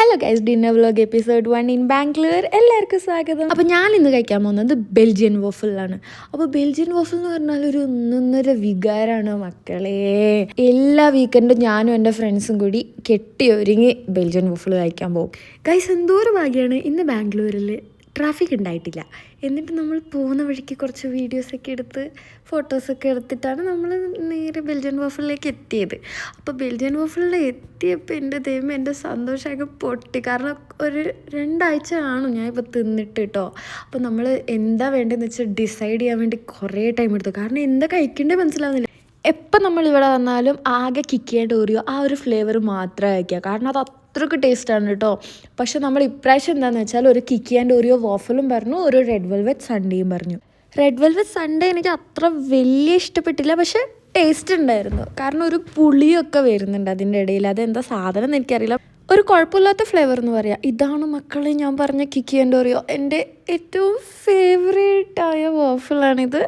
Hello guys, dinner vlog episode 1 in Bangalore. എല്ലാവർക്കും സ്വാഗതം. അപ്പോൾ ഞാൻ ഇന്ന് കഴിക്കാൻ പോകുന്നത് ബെൽജിയൻ വോഫിളാണ്. അപ്പോൾ ബെൽജിയൻ വോഫിൾ എന്ന് പറഞ്ഞാൽ ഒരു ഒന്നൊന്നര വികാരമാണ് മക്കളെ. എല്ലാ വീക്കെൻഡും ഞാനും എൻ്റെ ഫ്രണ്ട്സും കൂടി കെട്ടി ഒരുങ്ങി ബെൽജിയൻ വോഫിൾ കഴിക്കാൻ പോകും. ഗൈസ്, എന്തോരം ഭാഗ്യമാണ് ഇന്ന് ബാംഗ്ലൂരിൽ ട്രാഫിക് ഉണ്ടായിട്ടില്ല. എന്നിട്ട് നമ്മൾ പോകുന്ന വഴിക്ക് കുറച്ച് വീഡിയോസൊക്കെ എടുത്ത് ഫോട്ടോസൊക്കെ എടുത്തിട്ടാണ് നമ്മൾ നേരെ ബെൽജിയൻ വോഫിളിലേക്ക് എത്തിയത്. അപ്പോൾ ബെൽജിയൻ വോഫിളിൽ എത്തിയപ്പോൾ എൻ്റെ ദൈവം എൻ്റെ സന്തോഷമൊക്കെ പൊട്ടി. കാരണം ഒരു 2 ആഴ്ച കാണും ഞാൻ ഇപ്പോൾ തിന്നിട്ട് കേട്ടോ. അപ്പോൾ നമ്മൾ എന്താ വേണ്ടതെന്ന് വെച്ചാൽ ഡിസൈഡ് ചെയ്യാൻ വേണ്ടി കുറേ ടൈം എടുത്തു. കാരണം എന്താ കഴിക്കേണ്ടത് മനസ്സിലാവുന്നില്ല. എപ്പം നമ്മൾ ഇവിടെ വന്നാലും ആകെ കിക്കിയായിട്ട് ഓറിയോ ആ ഒരു ഫ്ലേവർ മാത്രമേ കഴിക്കുക. കാരണം അത് അത്രയ്ക്ക് ടേസ്റ്റാണ് കേട്ടോ. പക്ഷെ നമ്മൾ ഇപ്രാവശ്യം എന്താണെന്ന് വെച്ചാൽ ഒരു കിക്കി ആൻഡ് ഓറിയോ വോഫലും പറഞ്ഞു, ഒരു റെഡ് വെൽവെറ്റ് സൺഡേയും പറഞ്ഞു. റെഡ് വെൽവെറ്റ് സൺഡേ എനിക്ക് അത്ര വലിയ ഇഷ്ടപ്പെട്ടില്ല, പക്ഷേ ടേസ്റ്റ് ഉണ്ടായിരുന്നു. കാരണം ഒരു പുളിയൊക്കെ വരുന്നുണ്ട് അതിൻ്റെ ഇടയിൽ. അതെന്താ സാധനം എന്ന് എനിക്കറിയില്ല. ഒരു കുഴപ്പമില്ലാത്ത ഫ്ലേവർ എന്ന് പറയാം. ഇതാണ് മക്കളെ ഞാൻ പറഞ്ഞ കിക്കി ആൻഡ് ഓറിയോ. എൻ്റെ ഏറ്റവും ഫേവറേറ്റായ വോഫിളാണിത്.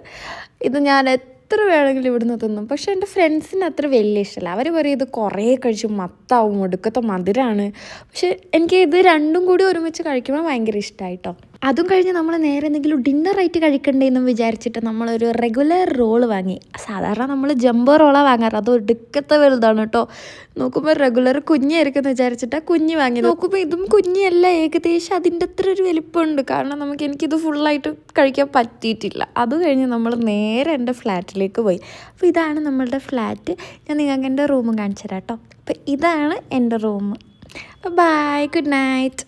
ഇത് ഞാൻ എത്ര വേണമെങ്കിലും ഇവിടുന്ന് തിന്നും. പക്ഷേ എൻ്റെ ഫ്രണ്ട്സിന് അത്ര വലിയ ഇഷ്ടമല്ല. അവർ പറയും ഇത് കുറേ കഴിച്ച് മത്താവും, ഒടുക്കത്തെ മധുരമാണ്. പക്ഷേ എനിക്ക് ഇത് രണ്ടും കൂടി ഒരുമിച്ച് കഴിക്കുമ്പോൾ ഭയങ്കര ഇഷ്ടമായിട്ടോ. അതും കഴിഞ്ഞ് നമ്മൾ നേരെ എന്തെങ്കിലും ഡിന്നറായിട്ട് കഴിക്കണ്ടേന്നും വിചാരിച്ചിട്ട് നമ്മളൊരു റെഗുലർ റോള് വാങ്ങി. സാധാരണ നമ്മൾ ജംബോ റോളാണ് വാങ്ങാറ്, അത് ഒടുക്കത്തെ വലുതാണ് കേട്ടോ. നോക്കുമ്പോൾ റെഗുലർ കുഞ്ഞായിരിക്കും എന്ന് വിചാരിച്ചിട്ടാണ് കുഞ്ഞ് വാങ്ങിയത്. നോക്കുമ്പോൾ ഇതും കുഞ്ഞല്ല, ഏകദേശം അതിൻ്റെ അത്ര ഒരു വലിപ്പമുണ്ട്. കാരണം എനിക്കിത് ഫുള്ളായിട്ട് കഴിക്കാൻ പറ്റിയിട്ടില്ല. അത് കഴിഞ്ഞ് നമ്മൾ നേരെ എൻ്റെ ഫ്ലാറ്റിലേക്ക് പോയി. അപ്പോൾ ഇതാണ് നമ്മളുടെ ഫ്ലാറ്റ്. ഞാൻ നിങ്ങൾക്ക് എൻ്റെ റൂമും കാണിച്ചു തരാം കേട്ടോ. അപ്പോൾ ഇതാണ് എൻ്റെ റൂം. By, good night.